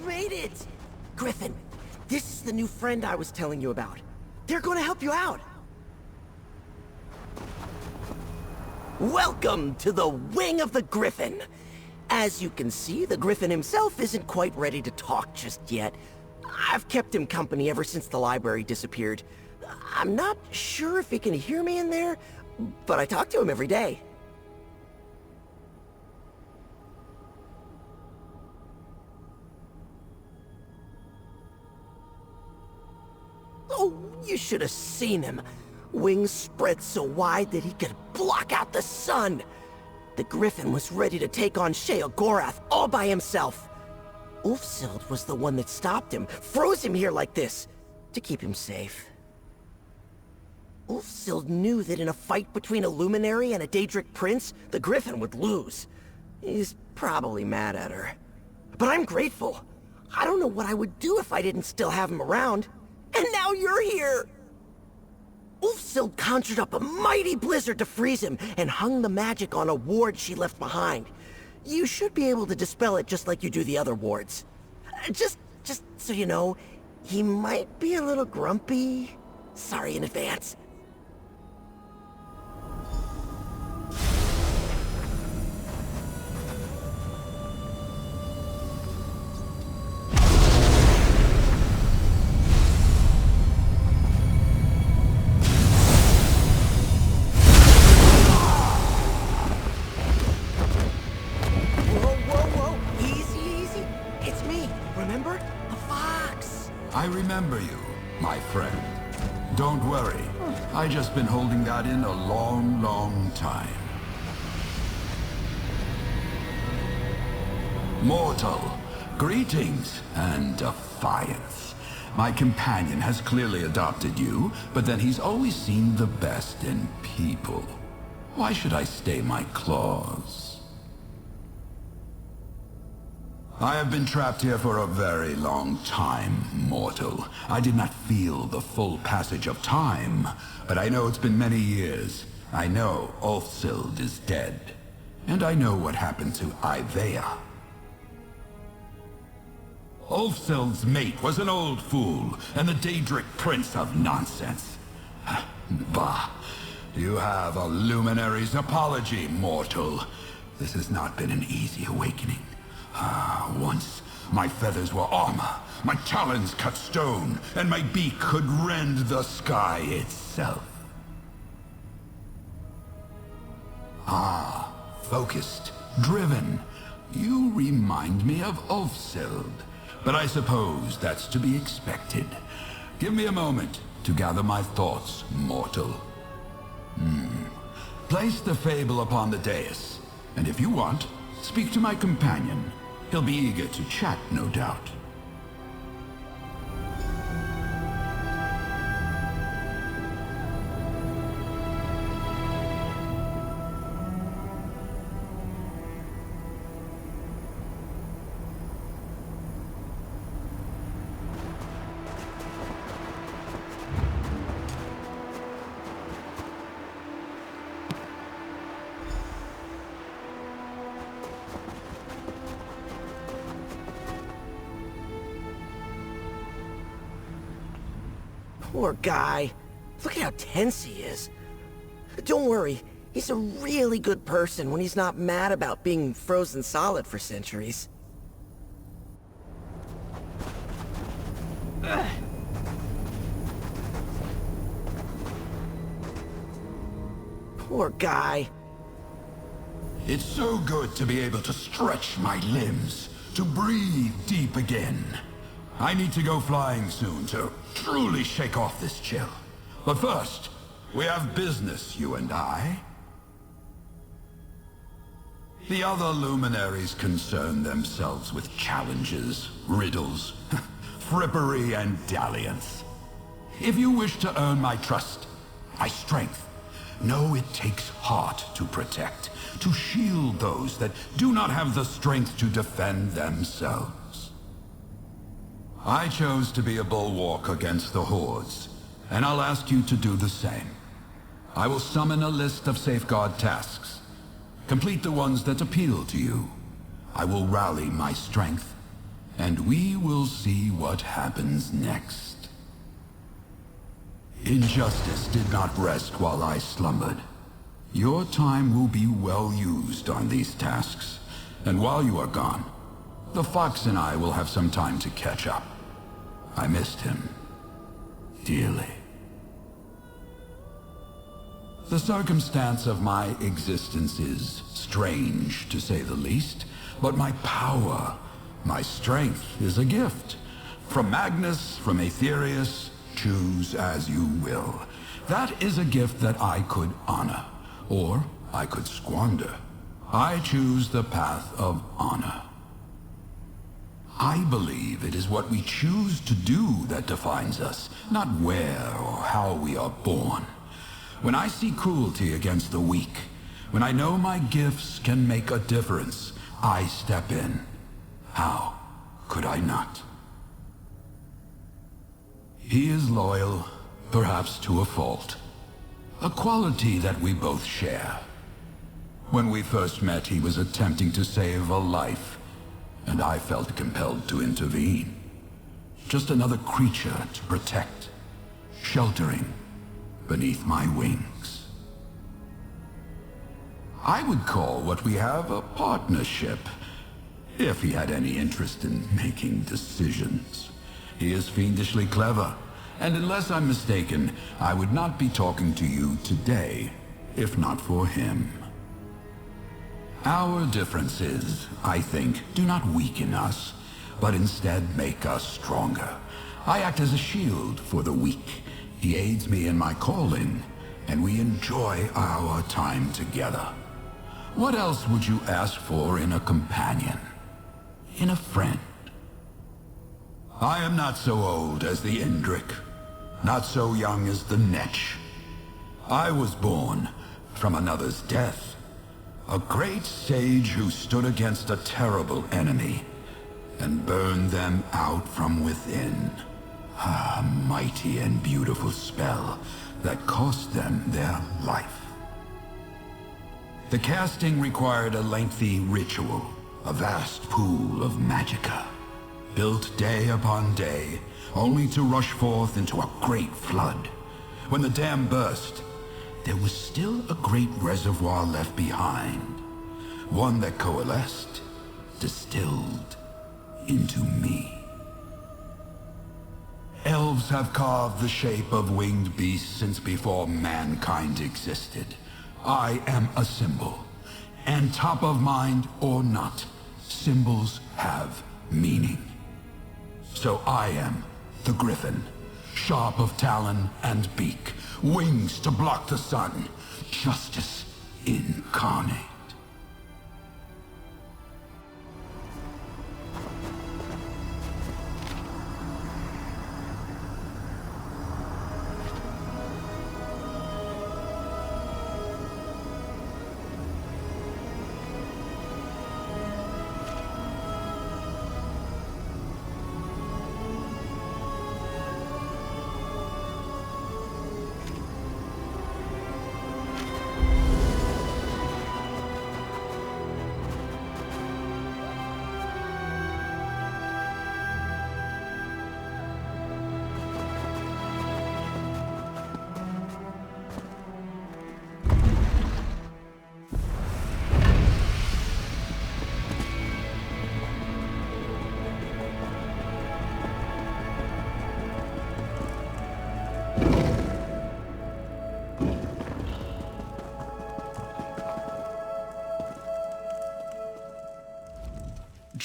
made it! Gryphon, this is the new friend I was telling you about. They're gonna help you out. Welcome to the Wing of the Gryphon. As you can see, the Gryphon himself isn't quite ready to talk just yet. I've kept him company ever since the library disappeared. I'm not sure if he can hear me in there, but I talk to him every day. Oh, you should have seen him. Wings spread so wide that he could block out the sun. The Gryphon was ready to take on Sheogorath all by himself. Ulfsild was the one that stopped him, froze him here like this, to keep him safe. Ulfsild knew that in a fight between a Luminary and a Daedric Prince, the Gryphon would lose. He's probably mad at her. But I'm grateful. I don't know what I would do if I didn't still have him around. And now you're here! Ulfsild conjured up a mighty blizzard to freeze him and hung the magic on a ward she left behind. You should be able to dispel it just like you do the other wards. Just so you know, he might be a little grumpy. Sorry in advance. I remember you, my friend. Don't worry. I've just been holding that in a long, long time. Mortal, greetings and defiance. My companion has clearly adopted you, but then he's always seen the best in people. Why should I stay my claws? I have been trapped here for a very long time, mortal. I did not feel the full passage of time, but I know it's been many years. I know Ulfsild is dead, and I know what happened to Ivea. Ulfsild's mate was an old fool, and the Daedric Prince of nonsense. Bah, you have a Luminary's apology, mortal. This has not been an easy awakening. Once, my feathers were armor, my talons cut stone, and my beak could rend the sky itself. Focused, driven. You remind me of Ulfsild, but I suppose that's to be expected. Give me a moment to gather my thoughts, mortal. Place the fable upon the dais, and if you want, speak to my companion. He'll be eager to chat, no doubt. Poor guy. Look at how tense he is. Don't worry, he's a really good person when he's not mad about being frozen solid for centuries. Poor guy. It's so good to be able to stretch my limbs, to breathe deep again. I need to go flying soon to truly shake off this chill. But first, we have business, you and I. The other luminaries concern themselves with challenges, riddles, frippery, and dalliance. If you wish to earn my trust, my strength, know it takes heart to protect, to shield those that do not have the strength to defend themselves. I chose to be a bulwark against the hordes, and I'll ask you to do the same. I will summon a list of safeguard tasks. Complete the ones that appeal to you. I will rally my strength, and we will see what happens next. Injustice did not rest while I slumbered. Your time will be well used on these tasks, and while you are gone, the fox and I will have some time to catch up. I missed him dearly. The circumstance of my existence is strange, to say the least, but my power, my strength, is a gift. From Magnus, from Aetherius, choose as you will. That is a gift that I could honor, or I could squander. I choose the path of honor. I believe it is what we choose to do that defines us, not where or how we are born. When I see cruelty against the weak, when I know my gifts can make a difference, I step in. How could I not? He is loyal, perhaps to a fault. A quality that we both share. When we first met, he was attempting to save a life, and I felt compelled to intervene. Just another creature to protect, sheltering beneath my wings. I would call what we have a partnership, if he had any interest in making decisions. He is fiendishly clever, and unless I'm mistaken, I would not be talking to you today, if not for him. Our differences, I think, do not weaken us, but instead make us stronger. I act as a shield for the weak. He aids me in my calling, and we enjoy our time together. What else would you ask for in a companion? In a friend? I am not so old as the Indrik, not so young as the Netch. I was born from another's death, a great sage who stood against a terrible enemy and burned them out from within. A mighty and beautiful spell that cost them their life. The casting required a lengthy ritual, a vast pool of magicka, built day upon day, only to rush forth into a great flood. When the dam burst, there was still a great reservoir left behind, one that coalesced, distilled into me. Elves have carved the shape of winged beasts since before mankind existed. I am a symbol, and top of mind or not, symbols have meaning. So I am the Gryphon, sharp of talon and beak, wings to block the sun, justice incarnate.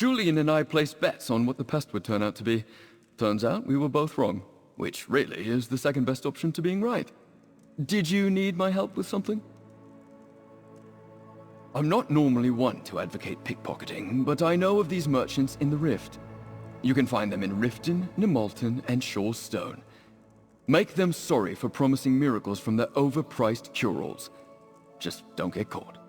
Julian and I placed bets on what the pest would turn out to be. Turns out we were both wrong, which really is the second best option to being right. Did you need my help with something? I'm not normally one to advocate pickpocketing, but I know of these merchants in the Rift. You can find them in Riften, Nemalton, and Shaw's Stone. Make them sorry for promising miracles from their overpriced cure-alls. Just don't get caught.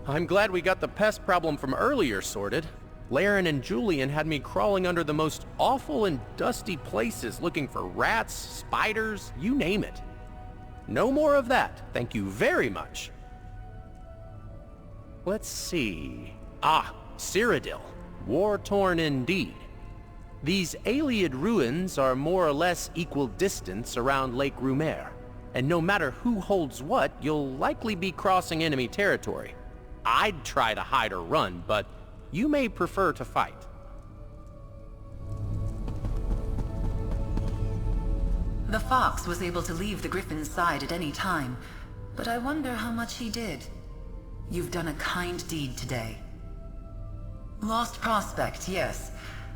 I'm glad we got the pest problem from earlier sorted. Laren and Julian had me crawling under the most awful and dusty places looking for rats, spiders, you name it. No more of that. Thank you very much. Let's see. Ah, Cyrodiil. War-torn indeed. These Ayleid ruins are more or less equal distance around Lake Rumer, and no matter who holds what, you'll likely be crossing enemy territory. I'd try to hide or run, but you may prefer to fight. The Fox was able to leave the Gryphon's side at any time, but I wonder how much he did. You've done a kind deed today. Lost Prospect, yes.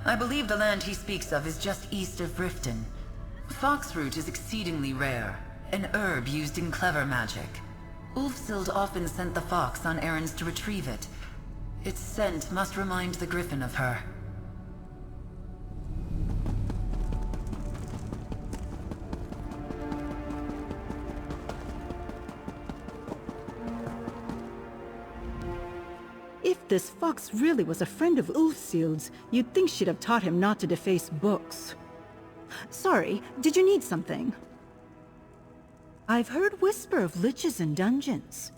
I believe the land he speaks of is just east of Riften. Foxroot is exceedingly rare, an herb used in clever magic. Ulfsild often sent the Fox on errands to retrieve it. Its scent must remind the Gryphon of her. If this fox really was a friend of Ulfsild's, you'd think she'd have taught him not to deface books. Sorry, did you need something? I've heard whisper of liches and dungeons.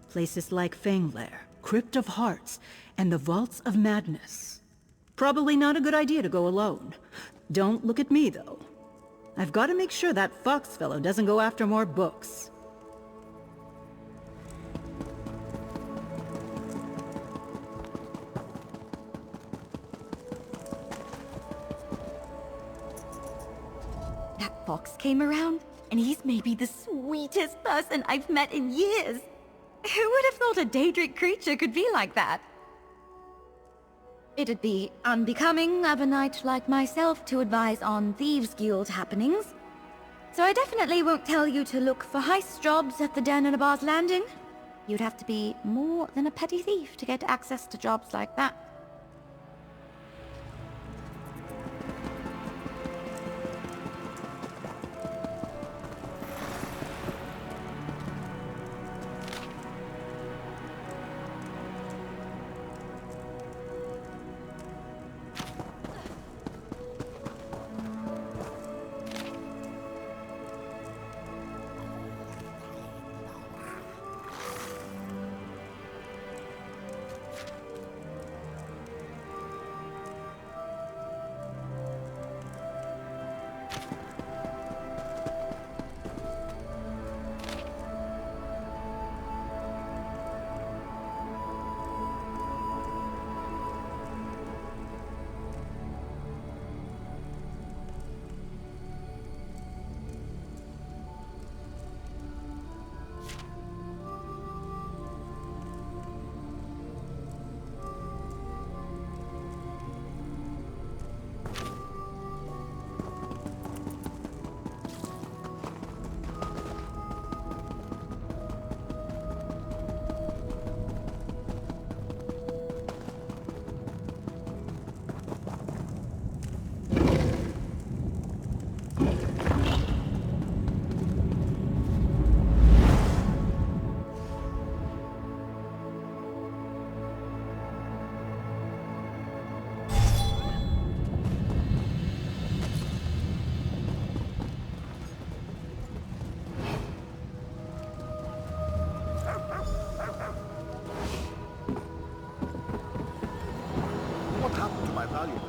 Places like Fanglair, Crypt of Hearts, and the Vaults of Madness. Probably not a good idea to go alone. Don't look at me, though. I've got to make sure that fox fellow doesn't go after more books. That fox came around, and he's maybe the sweetest person I've met in years. Who would have thought a Daedric creature could be like that? It'd be unbecoming of a knight like myself to advise on Thieves' Guild happenings. So I definitely won't tell you to look for heist jobs at the Den and a Bar's Landing. You'd have to be more than a petty thief to get access to jobs like that. What happened to my valuables?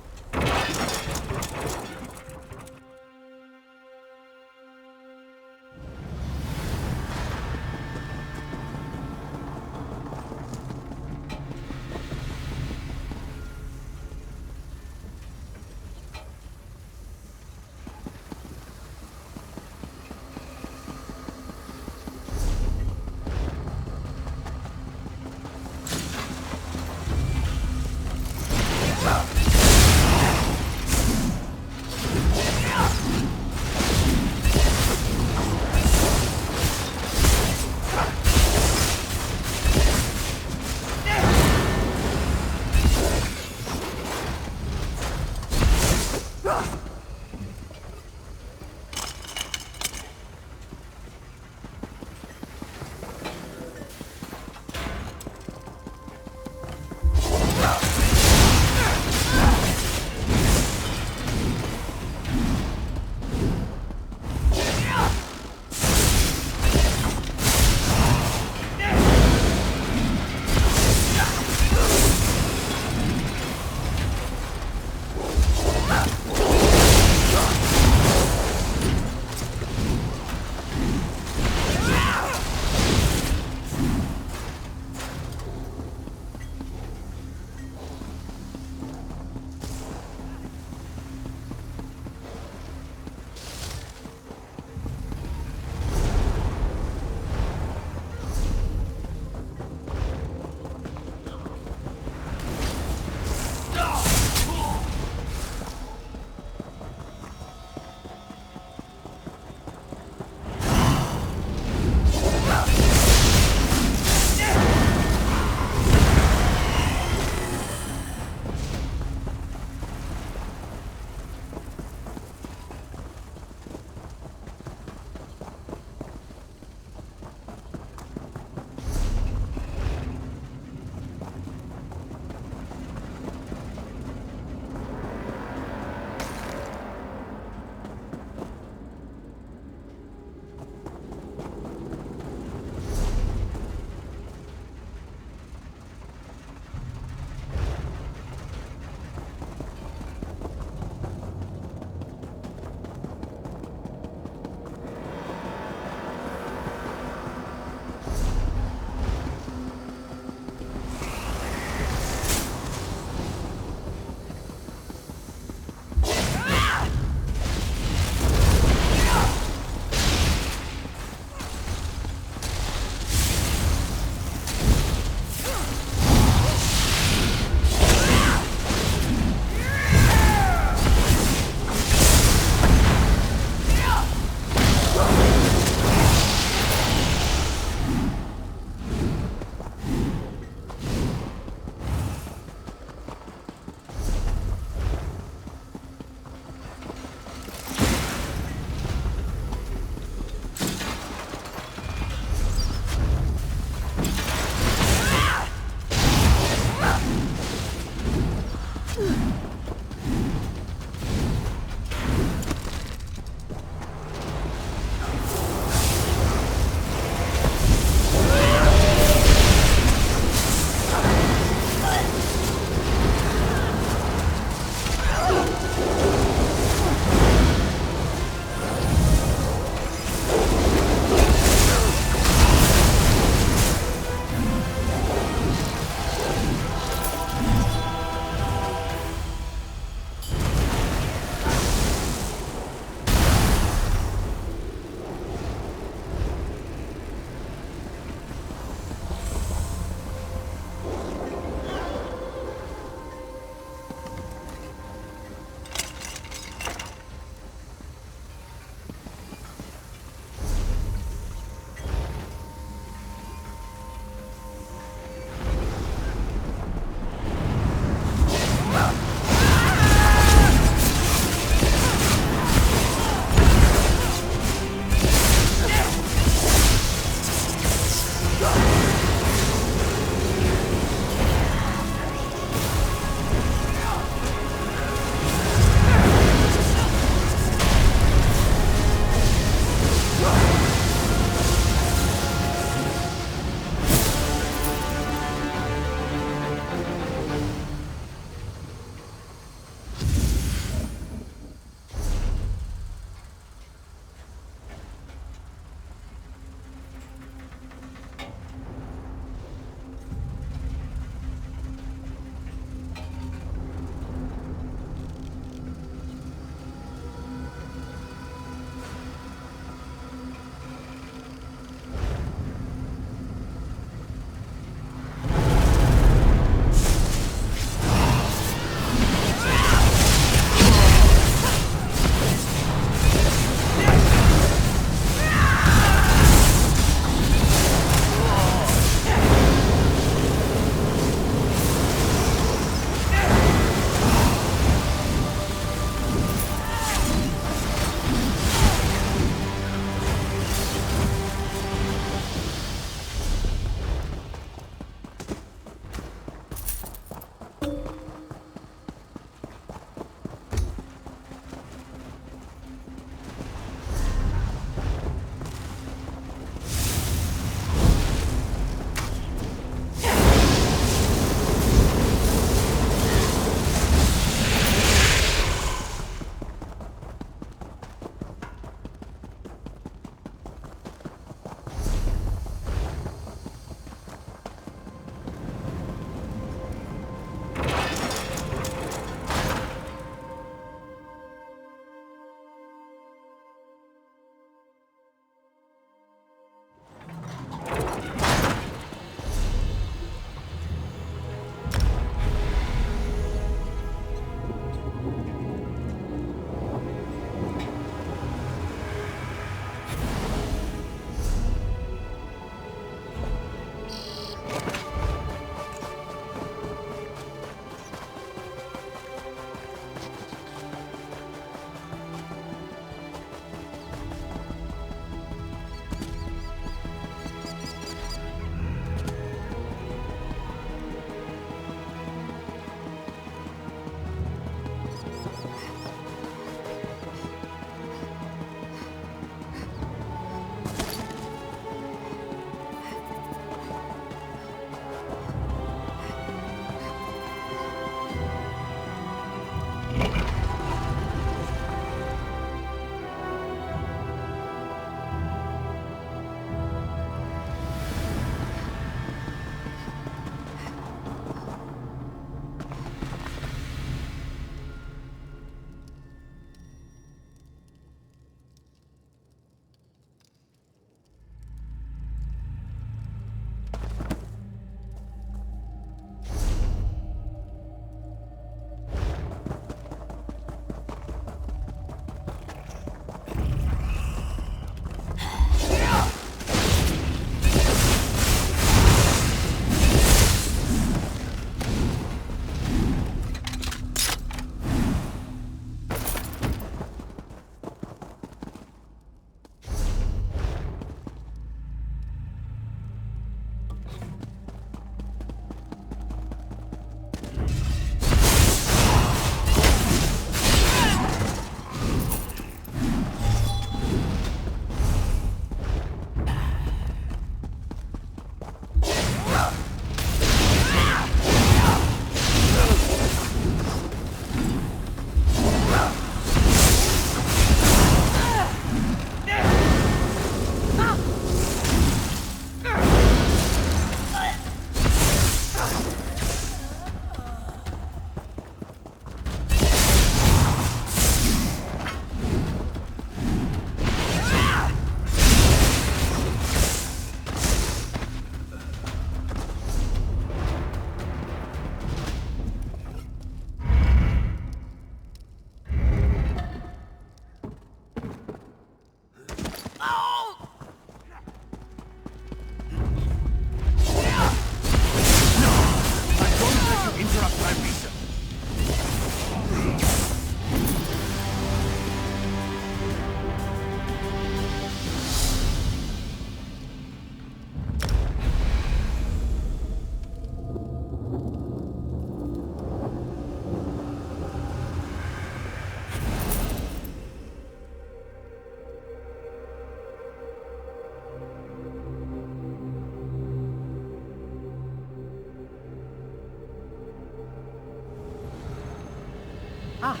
Ah,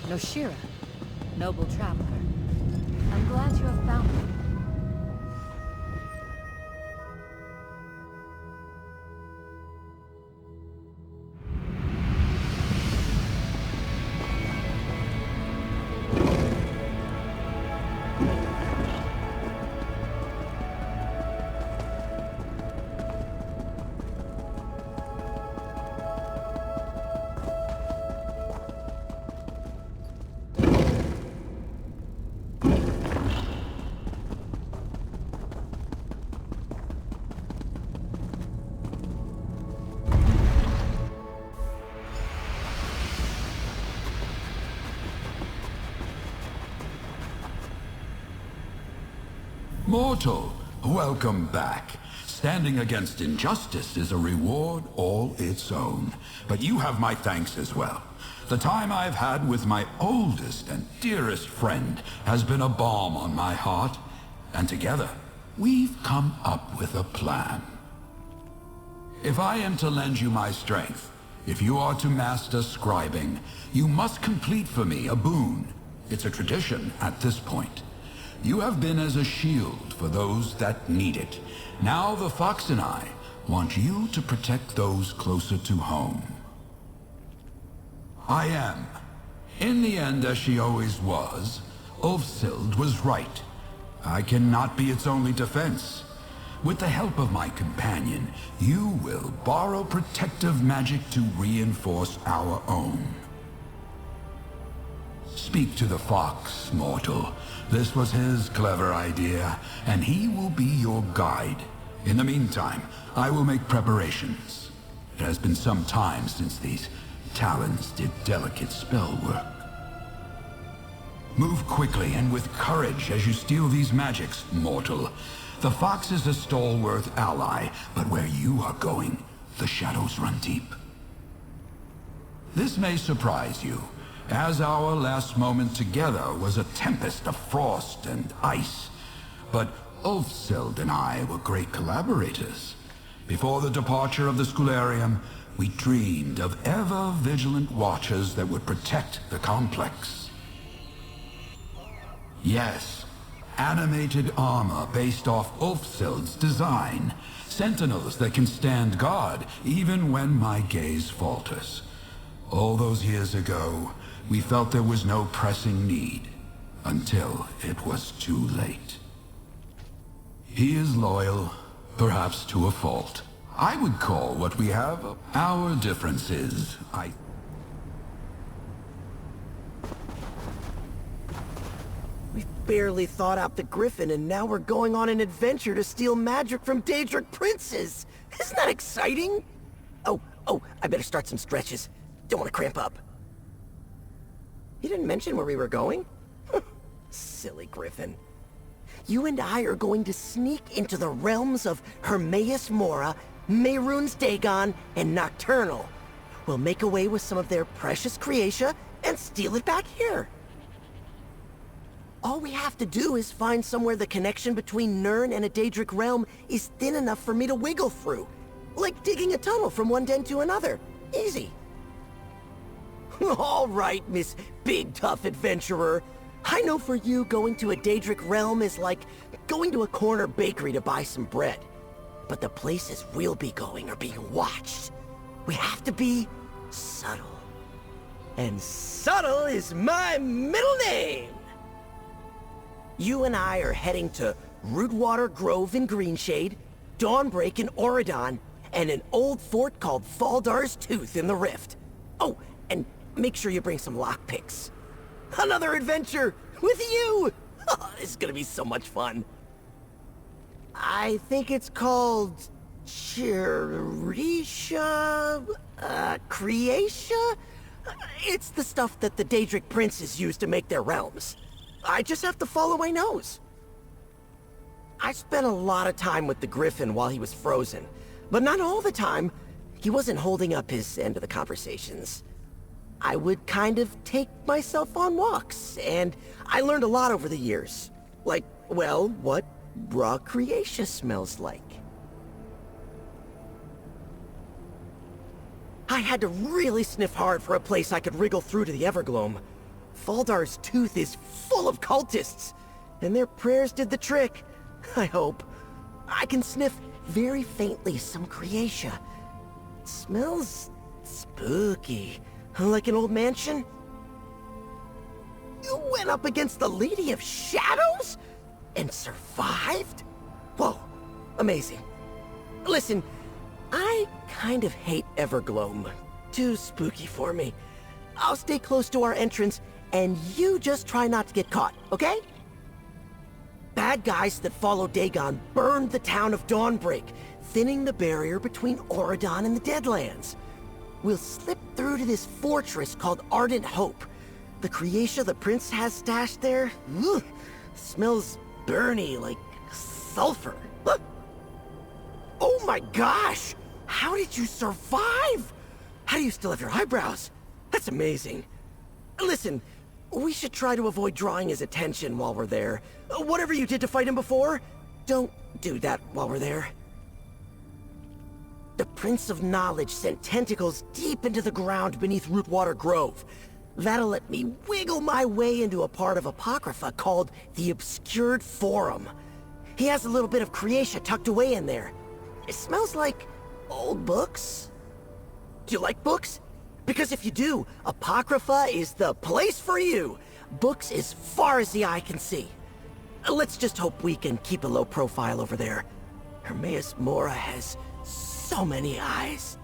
Noshira, noble traveler. I'm glad you have found me. Mortal, welcome back. Standing against injustice is a reward all its own. But you have my thanks as well. The time I've had with my oldest and dearest friend has been a balm on my heart. And together, we've come up with a plan. If I am to lend you my strength, if you are to master scribing, you must complete for me a boon. It's a tradition at this point. You have been as a shield for those that need it. Now the Fox and I want you to protect those closer to home. I am. In the end, as she always was, Ulfsild was right. I cannot be its only defense. With the help of my companion, you will borrow protective magic to reinforce our own. Speak to the Fox, mortal. This was his clever idea, and he will be your guide. In the meantime, I will make preparations. It has been some time since these talons did delicate spell work. Move quickly and with courage as you steal these magics, mortal. The Fox is a stalwart ally, but where you are going, the shadows run deep. This may surprise you, as our last moment together was a tempest of frost and ice. But Ulfsild and I were great collaborators. Before the departure of the Scholarium, we dreamed of ever-vigilant watchers that would protect the complex. Yes, animated armor based off Ulfsild's design. Sentinels that can stand guard even when my gaze falters. All those years ago, we felt there was no pressing need, until it was too late. He is loyal, perhaps to a fault. I would call what we have our differences. We've barely thought out the Gryphon, and now we're going on an adventure to steal magic from Daedric princes. Isn't that exciting? Oh, I better start some stretches. Don't want to cramp up. You didn't mention where we were going? Silly Gryphon. You and I are going to sneak into the realms of Hermaeus Mora, Mehrunes Dagon, and Nocturnal. We'll make away with some of their precious creatia and steal it back here. All we have to do is find somewhere the connection between Nirn and a Daedric realm is thin enough for me to wiggle through. Like digging a tunnel from one den to another. Easy. All right, Miss Big Tough Adventurer. I know for you, going to a Daedric realm is like going to a corner bakery to buy some bread. But the places we'll be going are being watched. We have to be subtle. And subtle is my middle name! You and I are heading to Rootwater Grove in Greenshade, Dawnbreak in Auridon, and an old fort called Faldar's Tooth in the Rift. Oh, and make sure you bring some lockpicks. Another adventure with you! Oh, this is gonna be so much fun. I think it's called Chirisha? Creatia? It's the stuff that the Daedric princes use to make their realms. I just have to follow my nose. I spent a lot of time with the Gryphon while he was frozen, but not all the time. He wasn't holding up his end of the conversations. I would kind of take myself on walks, and I learned a lot over the years. Like, well, what raw creation smells like. I had to really sniff hard for a place I could wriggle through to the Evergloam. Faldar's Tooth is full of cultists, and their prayers did the trick, I hope. I can sniff very faintly some creatia. It smells spooky, like an old mansion. You went up against the Lady of Shadows? And survived? Whoa, amazing. Listen, I kind of hate Evergloam. Too spooky for me. I'll stay close to our entrance, and you just try not to get caught, okay? Bad guys that follow Dagon burned the town of Dawnbreak, thinning the barrier between Auridon and the Deadlands. We'll slip through to this fortress called Ardent Hope. The creatia the prince has stashed there, smells burny like sulfur. Oh my gosh! How did you survive? How do you still have your eyebrows? That's amazing. Listen, we should try to avoid drawing his attention while we're there. Whatever you did to fight him before, don't do that while we're there. The Prince of Knowledge sent tentacles deep into the ground beneath Rootwater Grove. That'll let me wiggle my way into a part of Apocrypha called the Obscured Forum. He has a little bit of creatia tucked away in there. It smells like old books. Do you like books? Because if you do, Apocrypha is the place for you. Books as far as the eye can see. Let's just hope we can keep a low profile over there. Hermaeus Mora has so many eyes.